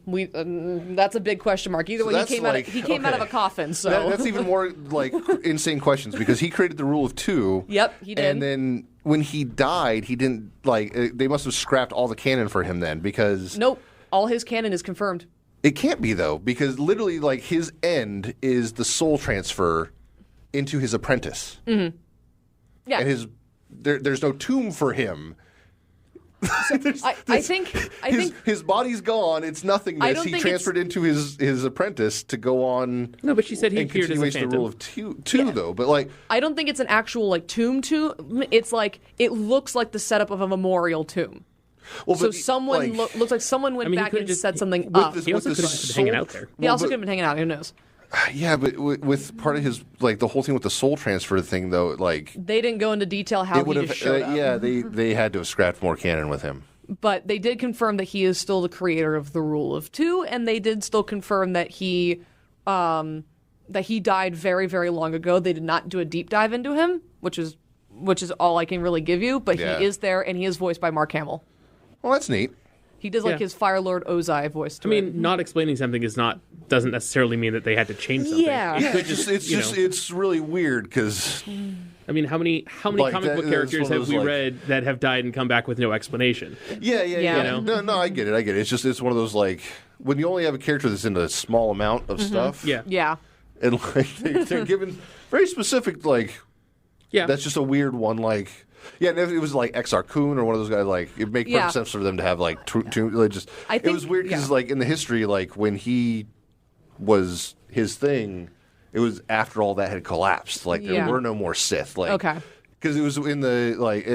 That's a big question mark. Either way, he came out of a coffin. So that's even more like insane questions, because he created the rule of 2. Yep, he did. And then when he died, he didn't they must have scrapped all the canon for him then, because nope, all his canon is confirmed. It can't be, though, because literally, like, his end is the soul transfer into his apprentice. Mm-hmm. Yeah. And there's no tomb for him. So I think his body's gone. It's nothingness. He transferred into his apprentice to go on. No, but she said he appeared as a phantom. The rule of two, though. But like, I don't think it's an actual like tomb. It's like it looks like the setup of a memorial tomb. Well, so someone looks like someone went back and set something up. He also could have been hanging out there. He also could have been hanging out. Who knows? Yeah, but with part of his like the whole thing with the soul transfer thing, though, like they didn't go into detail how he just showed up. Yeah, they had to have scrapped more canon with him. But they did confirm that he is still the creator of the Rule of 2, and they did still confirm that he died very, very long ago. They did not do a deep dive into him, which is all I can really give you. But he is there, and he is voiced by Mark Hamill. Well, that's neat. He does like his Fire Lord Ozai voice. I mean, not explaining something doesn't necessarily mean that they had to change something. Yeah, it's really weird because. I mean, how many comic book characters have we read that have died and come back with no explanation? Yeah. You know? No, I get it. It's one of those like when you only have a character that's in a small amount of stuff. Yeah. And like they're given very specific that's just a weird one like. Yeah, and if it was like Exar Kun or one of those guys, like it'd make perfect sense for them to have like it was weird because like in the history, like when he was his thing, it was after all that had collapsed. Like there were no more Sith. Like because it was in the like.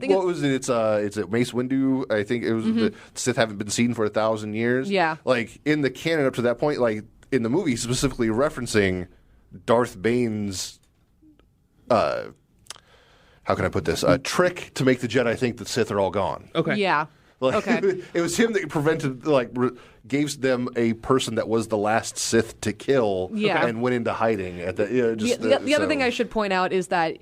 What was it? It's Mace Windu. I think it was the Sith haven't been seen for 1,000 years. Yeah, like in the canon up to that point, like in the movie specifically referencing Darth Bane's how can I put this? A trick to make the Jedi think the Sith are all gone. Okay. Yeah. Like, Okay. It was him that prevented, gave them a person that was the last Sith to kill, Yeah. and went into hiding at the. The other thing I should point out is that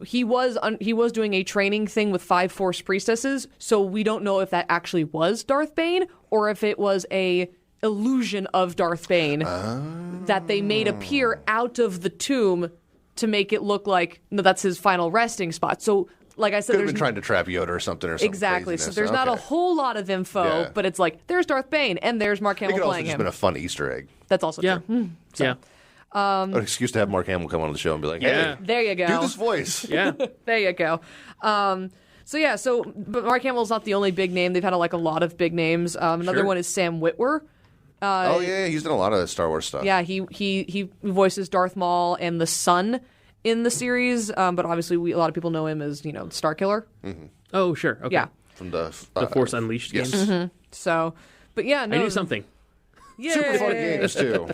he was doing a training thing with 5 Force priestesses, so we don't know if that actually was Darth Bane or if it was a illusion of Darth Bane that they made appear out of the tomb to make it look like that's his final resting spot. So, like I said, could have been trying to trap Yoda or something. Exactly. So craziness. there's not a whole lot of info, Yeah. but it's like there's Darth Bane and there's Mark It Hamill could also playing just him. been a fun Easter egg. That's also Yeah. true. Yeah. An excuse to have Mark Hamill come on the show and be like, "Hey, Yeah. There you go. do this voice." Yeah. There you go. But Mark Hamill's not the only big name. They've had a lot of big names. Another Sure. one is Sam Witwer. Oh yeah, he's done a lot of Star Wars stuff. Yeah, he voices Darth Maul and the Sun in the series, but obviously a lot of people know him as Starkiller. Oh, sure. Okay. Yeah. From the Force Unleashed yes. games. So, but yeah, no, I knew something. Yay! Super fun games too.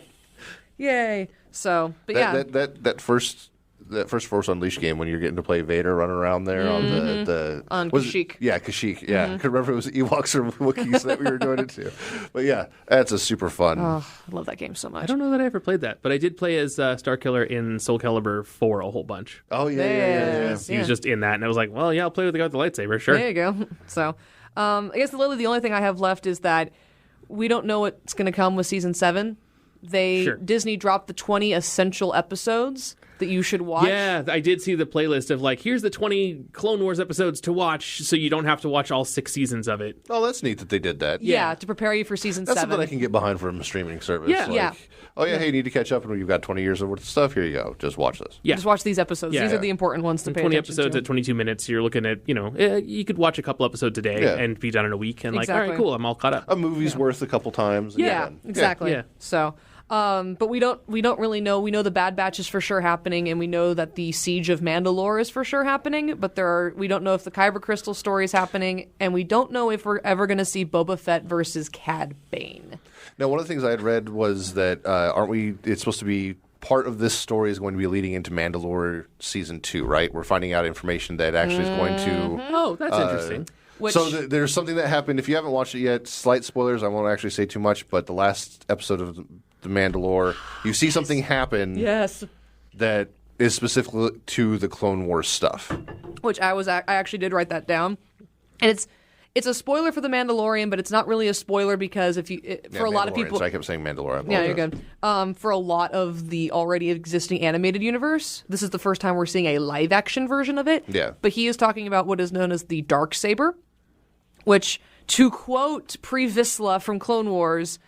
Yay! So, but yeah, That first Force Unleashed game when you're getting to play Vader running around there on the On was it- Kashyyyk. Yeah, Kashyyyk. Yeah, I could remember it was Ewoks or Wookiees that we were doing it to. But yeah, that's a super fun. I love that game so much. I don't know that I ever played that, but I did play as Starkiller in Soul Calibur 4 a whole bunch. Oh yeah. Yes. He was just in that, and I was like, well, yeah, I'll play with the guy with the lightsaber, sure. There you go. So, I guess literally the only thing I have left is that we don't know what's going to come with season 7. Sure. Disney dropped the 20 essential episodes that you should watch. Yeah, I did see the playlist of here's the 20 Clone Wars episodes to watch, so you don't have to watch all 6 seasons of it. Oh, that's neat that they did that. Yeah, to prepare you for season That's 7. something I can get behind from a streaming service. Yeah. Yeah. Oh yeah, hey, you need to catch up, and you've got 20 years worth of stuff. Here you go. Just watch this. Yeah. Just watch these episodes. Yeah. These are the important ones to pay 20 attention episodes to. at 22 minutes, you're looking at, you could watch a couple episodes a day Yeah. and be done in a week, and all Exactly. right, cool, I'm all caught up. A movie's worth a couple times. And Yeah, you're done. exactly. Yeah. So, but we don't really know. We know the Bad Batch is for sure happening, and we know that the Siege of Mandalore is for sure happening. But we don't know if the Kyber Crystal story is happening, and we don't know if we're ever going to see Boba Fett versus Cad Bane. Now, one of the things I had read was that it's supposed to be part of this story is going to be leading into Mandalore season 2, right? We're finding out information that actually is going to. Oh, that's interesting. Which, So there's something that happened. If you haven't watched it yet, slight spoilers. I won't actually say too much, but the last episode of The Mandalore, you see something happen yes, that is specific to the Clone Wars stuff. which I actually did write that down, and it's a spoiler for the Mandalorian, but it's not really a spoiler because for a lot of people, So I kept saying Mandalore. I yeah, you're apologize. good. For a lot of the already existing animated universe, this is the first time we're seeing a live action version of it. Yeah. But he is talking about what is known as the Darksaber, which, to quote Pre Vizsla from Clone Wars,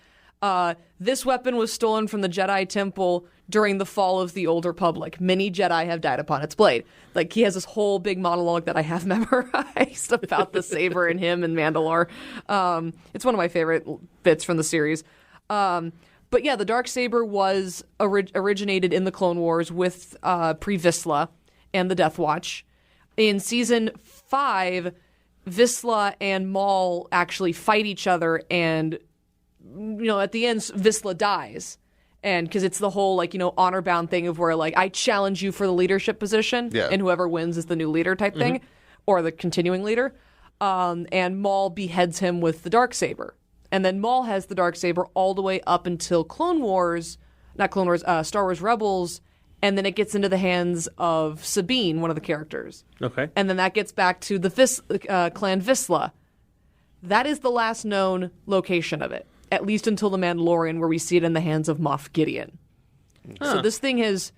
this weapon was stolen from the Jedi Temple during the fall of the Old Republic. Many Jedi have died upon its blade. Like, he has this whole big monologue that I have memorized about the saber and him and Mandalore. It's one of my favorite bits from the series. But yeah, the Darksaber was originated in the Clone Wars with Pre Vizsla and the Death Watch. In season 5, Vizsla and Maul actually fight each other, and at the end, Vizsla dies. And because it's the whole honor bound thing of where I challenge you for the leadership position, Yeah. and whoever wins is the new leader type thing, or the continuing leader. And Maul beheads him with the Darksaber. And then Maul has the Darksaber all the way up until Star Wars Rebels, and then it gets into the hands of Sabine, one of the characters. Okay. And then that gets back to the Clan Vizsla. That is the last known location of it, at least until The Mandalorian, where we see it in the hands of Moff Gideon. So this thing has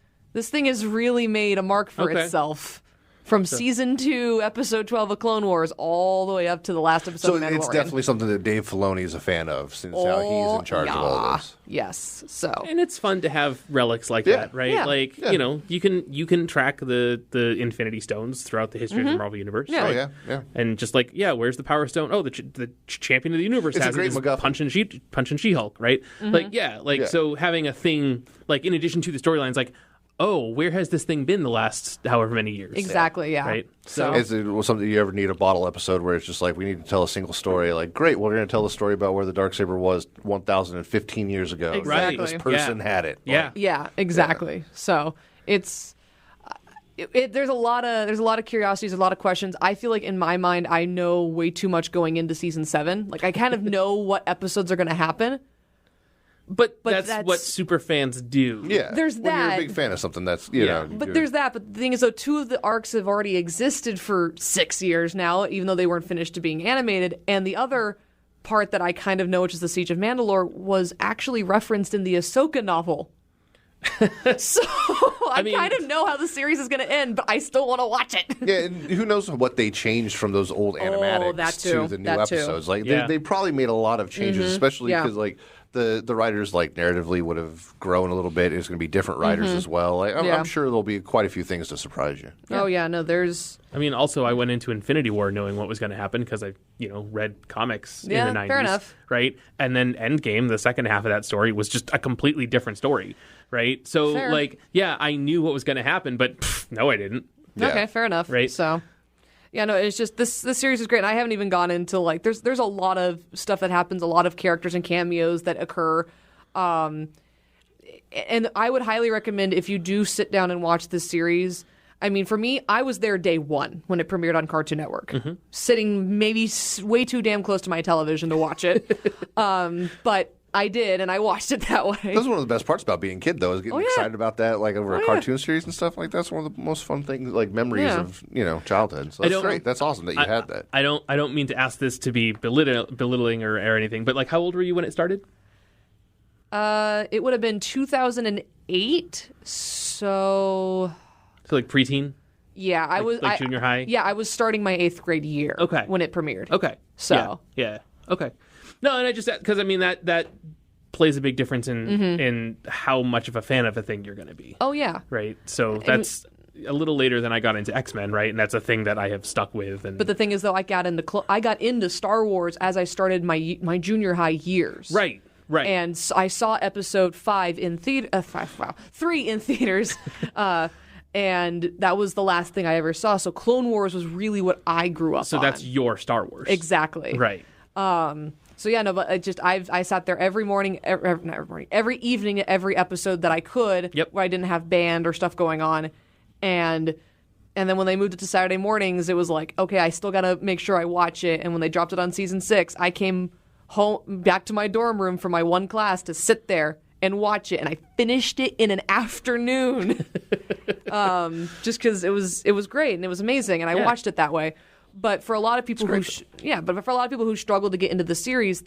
really made a mark for Okay. itself from season 2, episode 12 of Clone Wars, all the way up to the last episode So of Mandalorian. it's definitely something that Dave Filoni is a fan of, since now he's in charge of all this. Yes. So And it's fun to have relics like Yeah. that, right? Yeah. You can track the Infinity Stones throughout the history of the Marvel Universe. Yeah. Oh, yeah. And just where's the Power Stone? Oh, the champion of the universe It's a has great it. It's MacGuffin. Punch and She-Hulk, right? Yeah. So having a thing, in addition to the storylines, oh, where has this thing been the last however many years? exactly, yeah. Right? So Is it something you ever need a bottle episode where it's just we need to tell a single story? Great, we're going to tell the story about where the Darksaber was 1,015 years ago. Exactly. This person had it. Yeah. yeah, exactly. So it's there's a lot of curiosities, a lot of questions. I feel like in my mind, I know way too much going into season 7. Like I kind of know what episodes are going to happen. But that's what super fans do. Yeah, there's when that. you're a big fan of something, that's you know. But there's that. But the thing is, though, 2 of the arcs have already existed for 6 years now, even though they weren't finished to being animated. And the other part that I kind of know, which is the Siege of Mandalore, was actually referenced in the Ahsoka novel. So I kind of know how the series is going to end, but I still want to watch it. Yeah, and who knows what they changed from those old animatics to the new episodes. Like they probably made a lot of changes, especially because like the writers like narratively would have grown a little bit. It's going to be different writers as well. Like, I'm sure there'll be quite a few things to surprise you. Oh yeah, no, there's. I mean, also I went into Infinity War knowing what was going to happen because I, read comics in the 90s. Fair enough. Right, and then Endgame, the second half of that story was just a completely different story. Right, so I knew what was going to happen, but no, I didn't. Yeah. Okay, fair enough. Right, so. Yeah, no, it's just this series is great. And I haven't even gone into like there's a lot of stuff that happens, a lot of characters and cameos that occur. And I would highly recommend if you do sit down and watch this series. I mean, for me, I was there day 1 when it premiered on Cartoon Network, sitting maybe way too damn close to my television to watch it. But I did, and I watched it that way. That's one of the best parts about being a kid, though, is getting excited about that, like over a cartoon series and stuff like that. That's one of the most fun things, like memories of childhood. So that's great. That's awesome that you had that. I don't mean to ask this to be belittling or anything, but like, how old were you when it started? It would have been 2008. So like preteen. Yeah, I was like junior high. Yeah, I was starting my 8th grade year. Okay. When it premiered. Okay. So yeah. Okay. No, and I just because I mean that plays a big difference in how much of a fan of a thing you're going to be. Oh yeah. Right. So that's a little later than I got into X-Men, right? And that's a thing that I have stuck with. And but the thing is, though, I got into Star Wars as I started my junior high years. Right. Right. And I saw episode 3 in theaters. And that was the last thing I ever saw. So Clone Wars was really what I grew up on. So that's your Star Wars. Exactly. Right. So yeah, no, but I sat there every morning, every evening, every episode that I could, where I didn't have band or stuff going on, and then when they moved it to Saturday mornings, it was like, okay, I still got to make sure I watch it. And when they dropped it on season 6, I came home back to my dorm room for my one class to sit there and watch it, and I finished it in an afternoon, just because it was great and it was amazing, and I watched it that way. But for a lot of people who struggle to get into the series,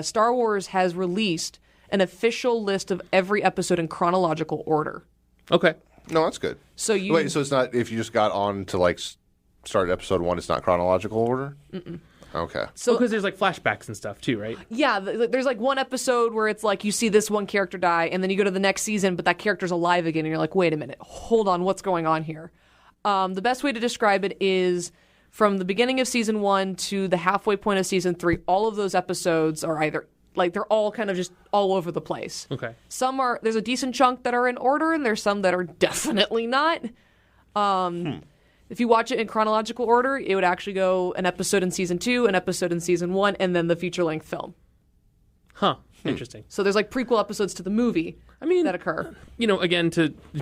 Star Wars has released an official list of every episode in chronological order. Okay. No, that's good. So so it's not if you just got on to like start episode 1, it's not chronological order? Mm-mm. Okay. So because there's like flashbacks and stuff too, right? Yeah, there's like one episode where it's like you see this one character die, and then you go to the next season, but that character's alive again, and you're like, wait a minute, hold on, what's going on here? The best way to describe it is from the beginning of season 1 to the halfway point of season 3, all of those episodes are either like they're all kind of just all over the place. Okay. There's a decent chunk that are in order, and there's some that are definitely not. If you watch it in chronological order, it would actually go an episode in season 2, an episode in season 1, and then the feature-length film. Huh. Interesting. So there's like prequel episodes to the movie that occur. Again,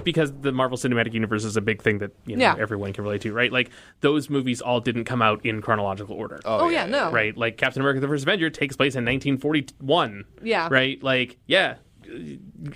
because the Marvel Cinematic Universe is a big thing that everyone can relate to, right? Like those movies all didn't come out in chronological order. Oh yeah, no. Right? Like Captain America: The First Avenger takes place in 1941. Yeah. Right? Like, yeah.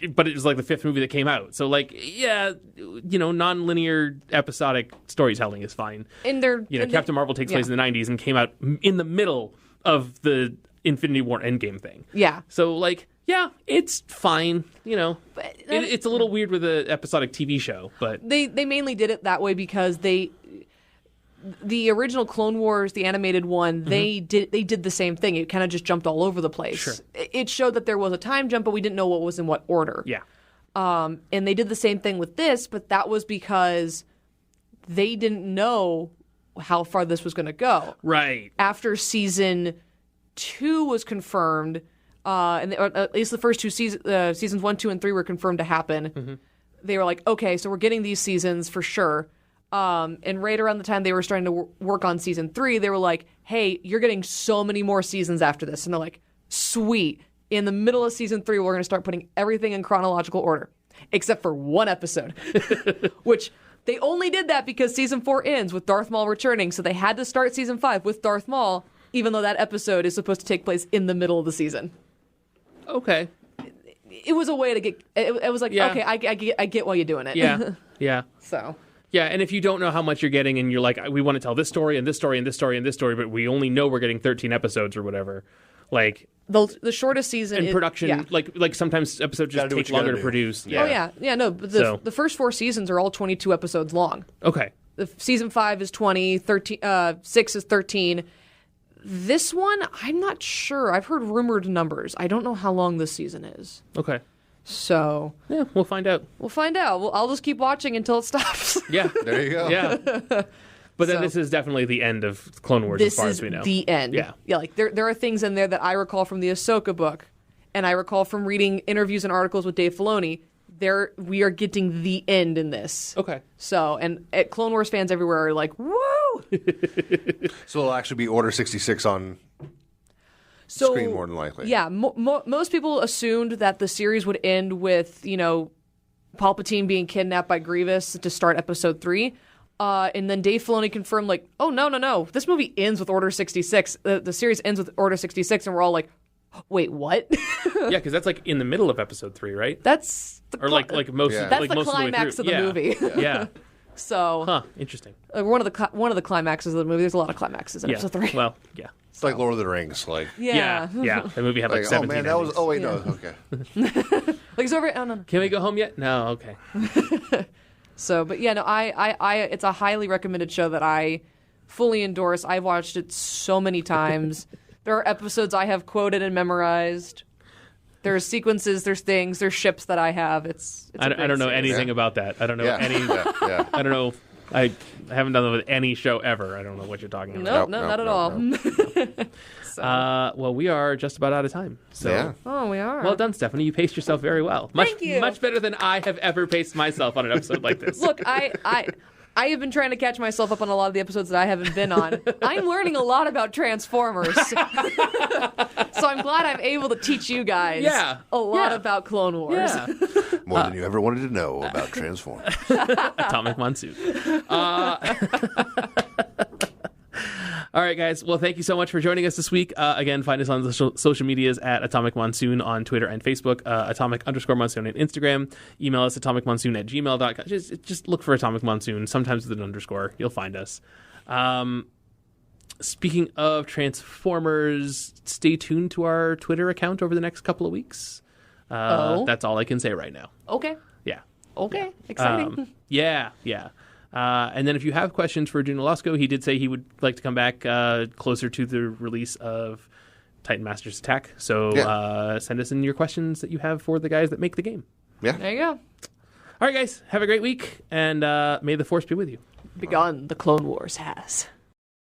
But it was like the 5th movie that came out. So like, yeah, non-linear episodic storytelling is fine. And Captain Marvel takes place in the 90s and came out in the middle of the Infinity War Endgame thing. Yeah. So like, yeah, it's fine. But it's a little weird with an episodic TV show, but they mainly did it that way because the original Clone Wars, the animated one, they did the same thing. It kind of just jumped all over the place. Sure. It showed that there was a time jump, but we didn't know what was in what order. Yeah. And they did the same thing with this, but that was because they didn't know how far this was going to go. Right. After season 2 was confirmed, and at least the first 2 seasons 1, 2, and 3 were confirmed to happen. They were like, okay, so we're getting these seasons for sure. And right around the time they were starting to work on season 3, they were like, hey, you're getting so many more seasons after this. And they're like, sweet. In the middle of season 3, we're going to start putting everything in chronological order, except for one episode, which They only did that because season 4 ends with Darth Maul returning, so they had to start season 5 with Darth Maul, even though that episode is supposed to take place in the middle of the season. Okay. It was a way to get. It was like, Yeah. okay, I get why you're doing it. Yeah. Yeah. So. Yeah, and if you don't know how much you're getting and you're like, we want to tell this story and this story and this story and this story, but we only know we're getting 13 episodes or whatever, like... The shortest season in production, like sometimes episodes just take longer to produce. Yeah. Oh, yeah. Yeah, no, but the first 4 seasons are all 22 episodes long. Okay. Season 5 is 20, 6 is 13. This one, I'm not sure. I've heard rumored numbers. I don't know how long this season is. Okay. So... Yeah, we'll find out. I'll just keep watching until it stops. Yeah. There you go. Yeah. But then this is definitely the end of Clone Wars as far as we know. This is the end. Yeah. Yeah, like there are things in there that I recall from the Ahsoka book, and I recall from reading interviews and articles with Dave Filoni. We are getting the end in this. Okay. So, and Clone Wars fans everywhere are like, woo! So it'll actually be Order 66 on screen more than likely. Yeah, most people assumed that the series would end with, Palpatine being kidnapped by Grievous to start Episode 3. And then Dave Filoni confirmed, like, oh, no. This movie ends with Order 66. The series ends with Order 66, and we're all like, wait, what? Yeah, because that's like in the middle of Episode 3, right? That's the like most. Yeah. That's like the most climax of the, way of the through. movie. Yeah. So, Huh. Interesting. one of the climaxes of the movie. There's a lot of climaxes in Yeah. Episode 3. Well, yeah. It's like Lord of the Rings. Like, Yeah. The movie had like 17 oh man, that was. endings. Oh wait, no. Okay. Like it's over. Oh no. Can we go home yet? No. Okay. So, but yeah, no, I it's a highly recommended show that I fully endorse. I've watched it so many times. There are episodes I have quoted and memorized. There's sequences, there's things, there's ships that I have. It's I don't know series. anything about that. I don't know any. Yeah. I don't know. I haven't done that with any show ever. I don't know what you're talking about. No, not at all. So. Well, we are just about out of time. So. Yeah. Oh, we are. Well done, Stephanie. You paced yourself very well. Thank you. Much better than I have ever paced myself on an episode like this. Look, I have been trying to catch myself up on a lot of the episodes that I haven't been on. I'm learning a lot about Transformers. So I'm glad I'm able to teach you guys a lot about Clone Wars. Yeah. More than you ever wanted to know about Transformers. Atomic Monsoon. All right, guys. Well, thank you so much for joining us this week. Again, find us on the social medias at Atomic Monsoon on Twitter and Facebook, Atomic_Monsoon on Instagram. Email us atomicmonsoon@gmail.com. Just look for Atomic Monsoon, sometimes with an underscore. You'll find us. Speaking of Transformers, stay tuned to our Twitter account over the next couple of weeks. That's all I can say right now. Okay. Yeah. Okay. Exciting. Yeah. And then if you have questions for Juno Lasco, he did say he would like to come back closer to the release of Titan Masters Attack. So send us in your questions that you have for the guys that make the game. Yeah. There you go. All right, guys. Have a great week, and may the Force be with you. Begun the Clone Wars has.